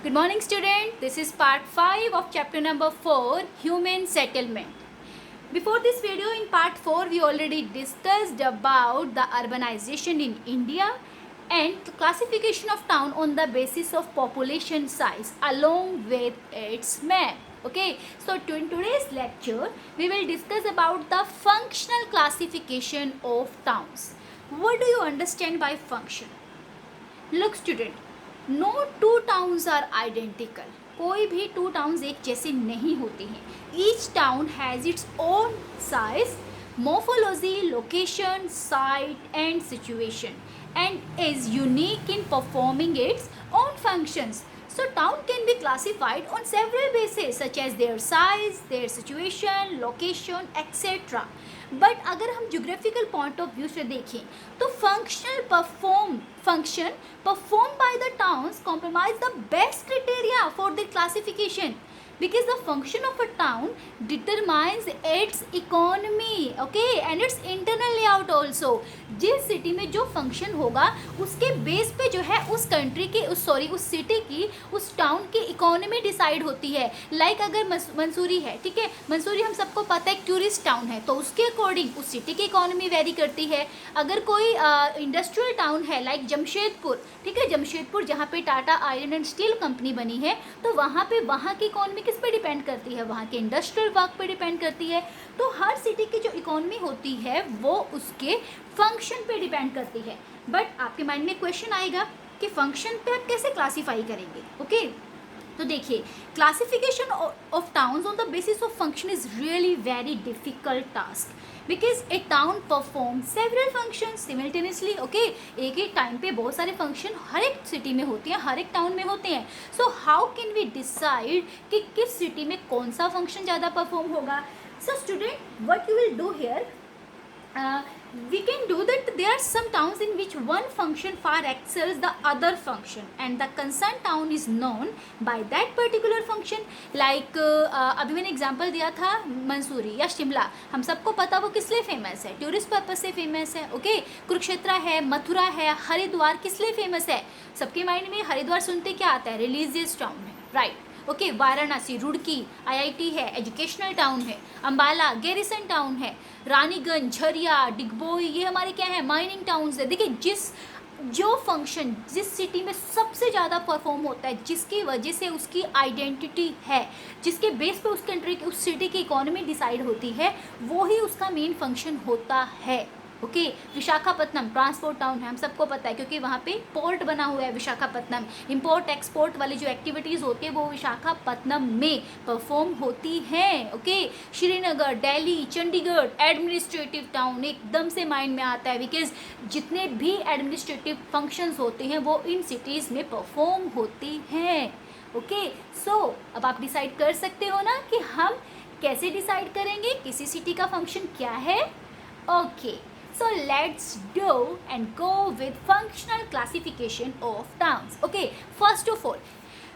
Good morning student, this is part 5 of chapter number 4, Human Settlement. Before this video in part 4 we already discussed about the urbanization in India and the classification of town on the basis of population size along with its map. Okay, so in today's lecture we will discuss about the functional classification of towns. What do you understand by function? Look student, no two towns are identical. कोई भी two towns एक जैसे नहीं होते हैं. Each town has its own size, morphology, location, site and situation and is unique in performing its own functions. So town can be classified on several bases such as their size, their situation, location, etc. But अगर हम geographical point of view से देखें तो function performed by the towns comprise the best criteria for their classification because the function of a town determines its economy, okay, and its internal layout also. जिस city में जो function होगा उसके base पे जो है उस कंट्री की उस सिटी की उस टाउन की इकोनॉमी डिसाइड होती है. लाइक अगर मंसूरी है, ठीक है, मंसूरी हम सबको पता है टूरिस्ट टाउन है, तो उसके अकॉर्डिंग उस सिटी की इकोनॉमी वेरी करती है. अगर कोई इंडस्ट्रियल टाउन है लाइक जमशेदपुर, ठीक है, जमशेदपुर जहाँ पे Tata iron and steel company बनी है, तो वहाँ पे वहाँ की इकोनॉमी किस पे डिपेंड करती है? वहाँ के इंडस्ट्रियल वर्क पे डिपेंड करती है. तो हर सिटी की जो इकोनॉमी होती है वो उसके फंक्शन पे डिपेंड करती है. बट आपके माइंड में क्वेश्चन आएगा कि फंक्शन पे आप कैसे क्लासीफाई करेंगे. ओके, तो देखिए, classification of towns on the basis of function is really very difficult task because A town perform several function simultaneously. Okay, एक ही टाइम पे बहुत सारे फंक्शन हर एक सिटी में होते हैं, हर एक टाउन में होते हैं. So how can we decide कि किस सिटी में कौन सा फंक्शन ज़्यादा परफॉर्म होगा? So student, what you will do here, we can do that. There are some towns in which one function far excels the other function and the concerned town is known by that particular function. Like अभी मैंने example दिया था मंसूरी या शिमला. हम सबको पता वो किस लिए फेमस है? टूरिस्ट पर्पज से फेमस है. ओके, कुरुक्षेत्र है, मथुरा है, हरिद्वार किस लिए फेमस है? सबके माइंड में हरिद्वार सुनते क्या आता है? रिलीजियस टाउन है, right. Okay, Varanasi, Roorkee IIT है, एजुकेशनल टाउन है. अंबाला गैरिसन टाउन है. रानीगंज, झरिया, डिगबोई ये हमारे क्या है? माइनिंग टाउन्स है. देखिए, जो फंक्शन जिस सिटी में सबसे ज़्यादा परफॉर्म होता है, जिसकी वजह से उसकी आइडेंटिटी है, जिसके बेस पे उस कंट्री की उस सिटी की इकोनॉमी डिसाइड होती है, वो ही उसका मेन फंक्शन होता है. ओके, विशाखापत्तनम ट्रांसपोर्ट टाउन है, हम सबको पता है क्योंकि वहाँ पे पोर्ट बना हुआ है विशाखापत्तनम. इंपोर्ट एक्सपोर्ट वाली जो एक्टिविटीज़ होती है वो विशाखापत्तनम में परफॉर्म होती हैं. Okay, Srinagar, Delhi, Chandigarh administrative town एकदम से माइंड में आता है बिकॉज जितने भी एडमिनिस्ट्रेटिव फंक्शंस होते हैं वो इन सिटीज़ में परफॉर्म होती हैं. ओके, सो अब आप डिसाइड कर सकते हो ना कि हम कैसे डिसाइड करेंगे किसी सिटी का फंक्शन क्या है. Okay, so let's do and go with functional classification of towns. Okay, first of all,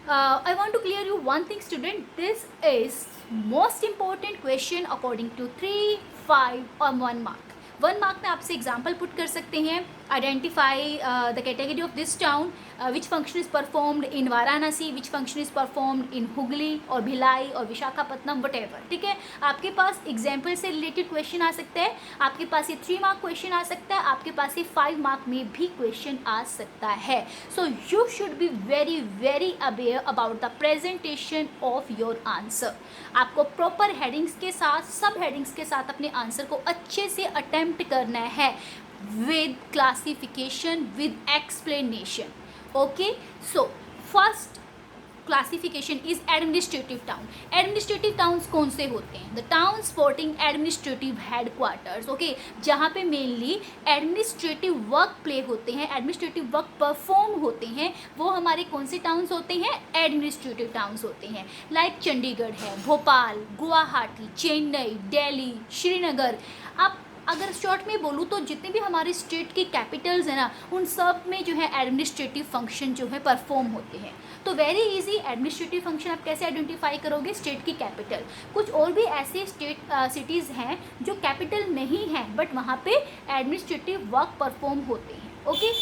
I want to clear you one thing student. This is most important question according to 3, 5 और 1 mark. 1 mark में आपसे example put कर सकते हैं. Identify the category of this town, which function is performed in Varanasi, which function is performed in Hooghly और भिलाई और Visakhapatnam, what ever. ठीक है, आपके पास एग्जाम्पल से रिलेटेड क्वेश्चन आ सकता है. आपके पास ये 3 मार्क क्वेश्चन आ सकता है, आपके पास ये 5 मार्क में भी क्वेश्चन आ सकता है. So you should be very very aware about the presentation of your answer. आपको प्रॉपर हेडिंग्स के साथ, सब हेडिंग्स के साथ अपने आंसर को अच्छे से अटेम्प्ट करना है with classification, with explanation. Okay, so first classification is administrative town. Administrative towns कौन से होते हैं? The towns sporting administrative headquarters. Okay, जहाँ पे mainly administrative work play होते हैं, administrative work perform होते हैं, वो हमारे कौन से towns होते हैं? Administrative towns होते हैं. Like चंडीगढ़ है, भोपाल, गुवाहाटी, चेन्नई, दिल्ली, श्रीनगर. आप अगर शॉर्ट में बोलूँ तो जितने भी हमारे स्टेट की कैपिटल्स हैं ना, उन सब में जो है एडमिनिस्ट्रेटिव फंक्शन जो है परफॉर्म होते हैं. तो वेरी इजी एडमिनिस्ट्रेटिव फंक्शन आप कैसे आइडेंटिफाई करोगे? स्टेट की कैपिटल. कुछ और भी ऐसे स्टेट सिटीज़ हैं जो कैपिटल नहीं हैं बट वहाँ पे एडमिनिस्ट्रेटिव वर्क परफॉर्म होते हैं. ओके,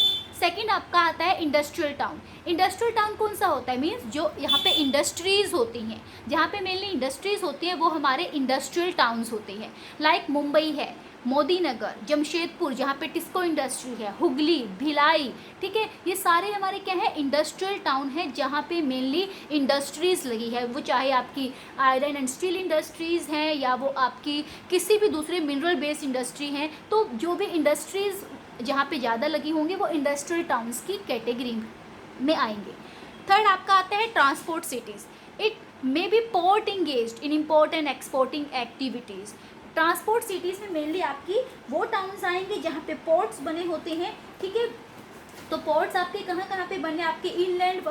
सेकंड आपका आता है इंडस्ट्रियल टाउन। इंडस्ट्रियल टाउन कौन सा होता है, मीन्स जो यहाँ पे इंडस्ट्रीज़ होती हैं, जहाँ पे मेनली इंडस्ट्रीज़ होती हैं वो हमारे इंडस्ट्रियल टाउन्स होते हैं। लाइक मुंबई है, मोदी नगर, जमशेदपुर जहाँ पे टिस्को इंडस्ट्री है, हुगली, भिलाई, ठीक है, ये सारे हमारे क्या है इंडस्ट्रियल टाउन है जहाँ पे मेनली इंडस्ट्रीज़ लगी है, वो चाहे आपकी आयरन एंड स्टील इंडस्ट्रीज़ हैं या वो आपकी किसी भी दूसरे मिनरल बेस्ड इंडस्ट्री हैं, तो जो भी इंडस्ट्रीज़ जहाँ पे ज़्यादा लगी होंगी वो इंडस्ट्रियल टाउन्स की कैटेगरी में आएंगे। थर्ड आपका आता है transport cities. It may be port engaged in import and exporting activities. Transport cities में मेनली आपकी वो टाउन्स आएंगे जहाँ पे पोर्ट्स बने होते हैं, ठीक है। तो पोर्ट्स आपके कहाँ कहाँ पे बने, आपके इनलैंड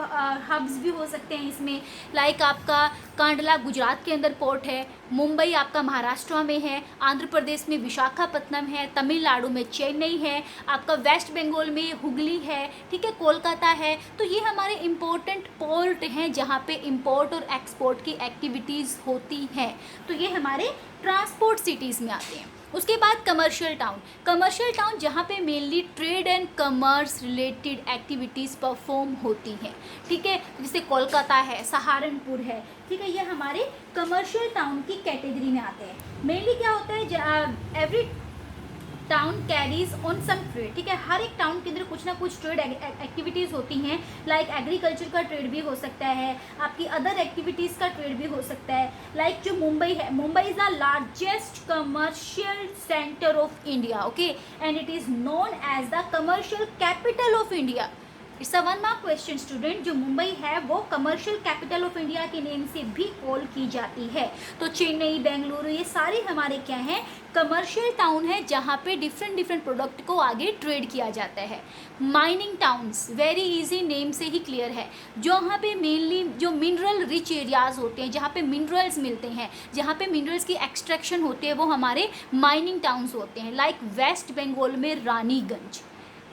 हब्स भी हो सकते हैं इसमें। लाइक आपका कांडला गुजरात के अंदर पोर्ट है, मुंबई आपका महाराष्ट्र में है, आंध्र प्रदेश में विशाखापत्तनम है, तमिलनाडु में चेन्नई है, आपका वेस्ट बंगाल में हुगली है, ठीक है, कोलकाता है। तो ये हमारे इम्पोर्टेंट पोर्ट हैं जहाँ पे इंपोर्ट और एक्सपोर्ट की एक्टिविटीज़ होती हैं। तो ये हमारे ट्रांसपोर्ट सिटीज़ में आते हैं। उसके बाद कमर्शियल टाउन। कमर्शियल टाउन जहाँ पे mainly trade and commerce related activities perform होती हैं, ठीक है, जैसे कोलकाता है, सहारनपुर है, ठीक है, ये हमारे कमर्शियल टाउन की कैटेगरी में आते हैं। मेनली क्या होता है, every town carries on some trade, ठीक है, हर एक टाउन के अंदर कुछ ना कुछ ट्रेड एक्टिविटीज़ होती हैं। लाइक एग्रीकल्चर का ट्रेड भी हो सकता है, आपकी अदर एक्टिविटीज़ का ट्रेड भी हो सकता है। लाइक जो मुंबई है, Mumbai is the largest commercial centre of India, okay, and it is known as the commercial capital of India. It's a one mark question student. जो मुंबई है वो कमर्शियल कैपिटल ऑफ इंडिया के नेम से भी कॉल की जाती है। तो चेन्नई, बेंगलुरु, ये सारे हमारे क्या हैं, कमर्शियल टाउन है जहाँ पे डिफरेंट प्रोडक्ट को आगे ट्रेड किया जाता है। Mining towns, very easy, name से ही क्लियर है, जहाँ पे मेनली जो मिनरल रिच एरियाज होते हैं, जहाँ पे मिनरल्स मिलते हैं, जहाँ पे मिनरल्स की एक्सट्रैक्शन होती है, वो हमारे माइनिंग टाउन्स होते हैं। लाइक वेस्ट बंगाल में रानीगंज,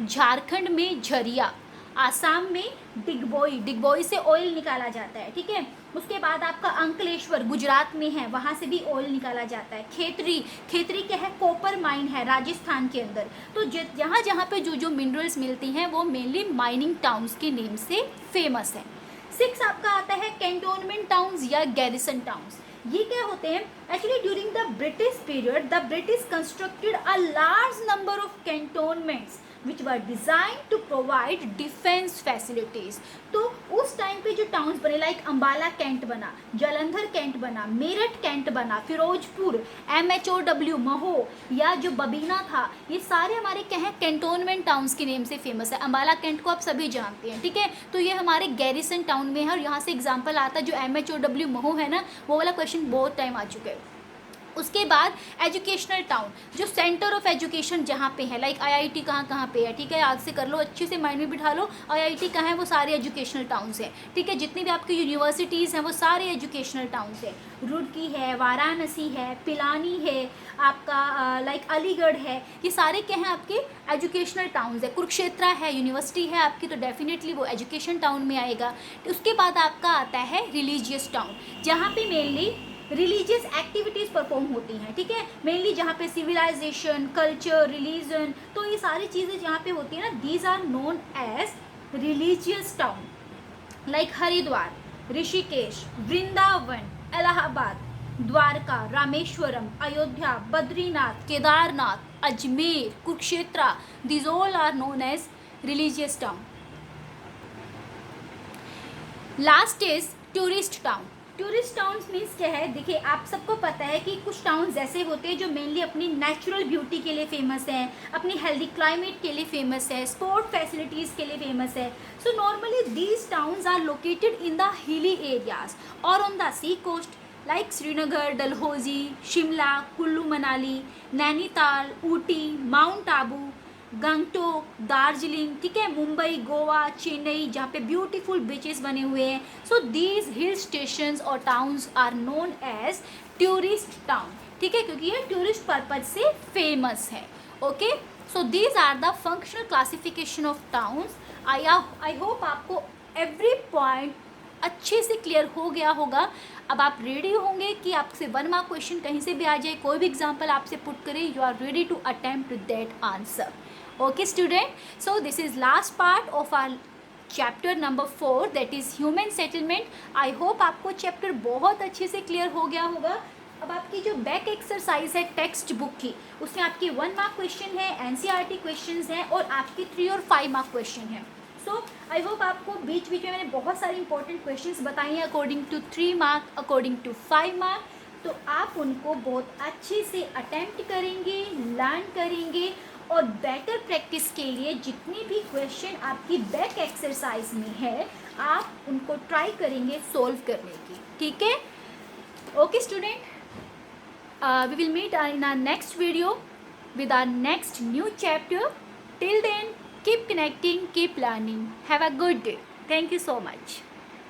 झारखंड में झरिया, आसाम में डिगबोई से ऑयल निकाला जाता है, ठीक है। उसके बाद आपका अंकलेश्वर गुजरात में है, वहाँ से भी ऑयल निकाला जाता है। खेतरी क्या है, कॉपर माइन है राजस्थान के अंदर। तो जहाँ जहाँ पे जो जो मिनरल्स मिलती हैं वो मेनली माइनिंग टाउन्स के नेम से फेमस है। 6 आपका आता है कैंटोनमेंट टाउन्स या गैरिसन टाउन्स। ये क्या होते हैं, actually during the British period the British constructed a large number of cantonments which were designed to provide defense facilities। तो उस टाइम पे जो टाउन्स बने, लाइक अम्बाला कैंट बना, जालंधर कैंट बना, मेरठ कैंट बना, फिरोजपुर, MHOW महो, या जो बबीना था, ये सारे हमारे क्या हैं, कैंटोनमेंट टाउन्स के नेम से फेमस है। अम्बाला कैंट को आप सभी जानते हैं, ठीक है। तो ये हमारे गैरिसन टाउन में है और यहाँ से एग्जाम्पल आता है जो MHOW महो है ना, वो वाला क्वेश्चन बहुत टाइम आ चुका है। उसके बाद एजुकेशनल टाउन, जो सेंटर ऑफ एजुकेशन जहाँ पे है, लाइक IIT कहाँ पे है, ठीक है, आज से कर लो, अच्छे से माइंड में बिठा लो, IIT कहाँ है, वो सारे एजुकेशनल टाउन्स हैं, ठीक है। जितनी भी आपकी यूनिवर्सिटीज़ हैं वो सारे एजुकेशनल टाउन्स हैं। रुड़की है, वाराणसी है, पिलानी है, आपका लाइक अलीगढ़ है, ये सारे क्या हैं, आपके एजुकेशनल टाउन्स है। कुरुक्षेत्र है, यूनिवर्सिटी है आपकी, तो डेफिनेटली वो एजुकेशन टाउन में आएगा। उसके बाद आपका आता है रिलीजियस टाउन, जहाँ पे मेनली रिलीजियस एक्टिविटीज़ परफॉर्म होती हैं, ठीक है, मेनली जहाँ पे सिविलाइजेशन, कल्चर, रिलीजन, तो ये सारी चीज़ें जहाँ पे होती हैं ना, these are known as religious town. Like Haridwar, Rishikesh, Vrindavan, Allahabad, Dwarka, Rameswaram, Ayodhya, Badrinath, Kedarnath, Ajmer, Kurukshetra, these all are known as religious town. Last is tourist town. Tourist towns means क्या है, देखिए आप सबको पता है कि कुछ टाउन्स ऐसे होते हैं जो मेनली अपनी नेचुरल ब्यूटी के लिए फेमस हैं, अपनी हेल्दी क्लाइमेट के लिए फेमस है, स्पोर्ट फैसिलिटीज़ के लिए फेमस है। So normally these towns are located in the hilly areas और on the sea coast, like Srinagar, Dalhousie, Shimla, Kullu Manali, Nainital, Ooty, Mount Abu, Gangtok, Darjeeling, ठीक है, मुंबई, गोवा, चेन्नई, जहाँ पे ब्यूटीफुल बीचेस बने हुए हैं। सो दीज हिल स्टेशंस और towns are known as tourist town, ठीक है, क्योंकि ये टूरिस्ट पर्पज से फेमस है। Okay, so these are the functional classification of towns. I hope आपको एवरी पॉइंट अच्छे से क्लियर हो गया होगा। अब आप रेडी होंगे कि आपसे 1 मार्क क्वेश्चन कहीं से भी आ जाए, कोई भी एग्जाम्पल आपसे पुट करे, you are ready to attempt that answer. Okay student, so this is last part of our chapter number 4 that is human settlement. I hope आपको चैप्टर बहुत अच्छे से क्लियर हो गया होगा. अब आपकी जो बैक एक्सरसाइज है टेक्स्ट बुक की, उसमें आपके 1 मार्क क्वेश्चन है, एनसीईआरटी क्वेश्चंस हैं और आपके 3 और 5 मार्क क्वेश्चन हैं. सो आई होप आपको बीच बीच में मैंने बहुत सारे इंपॉर्टेंट क्वेश्चंस बताए हैं according to 3 mark, according to 5 mark. तो आप उनको बहुत अच्छे से अटेम्प्ट करेंगे, लर्न करेंगे और बेटर प्रैक्टिस के लिए जितनी भी क्वेश्चन आपकी बैक एक्सरसाइज में है आप उनको ट्राई करेंगे सॉल्व करने की. ठीक है. Okay student, we will meet in our next video with our next new chapter. Till then, keep connecting, keep learning. Have a good day. Thank you so much.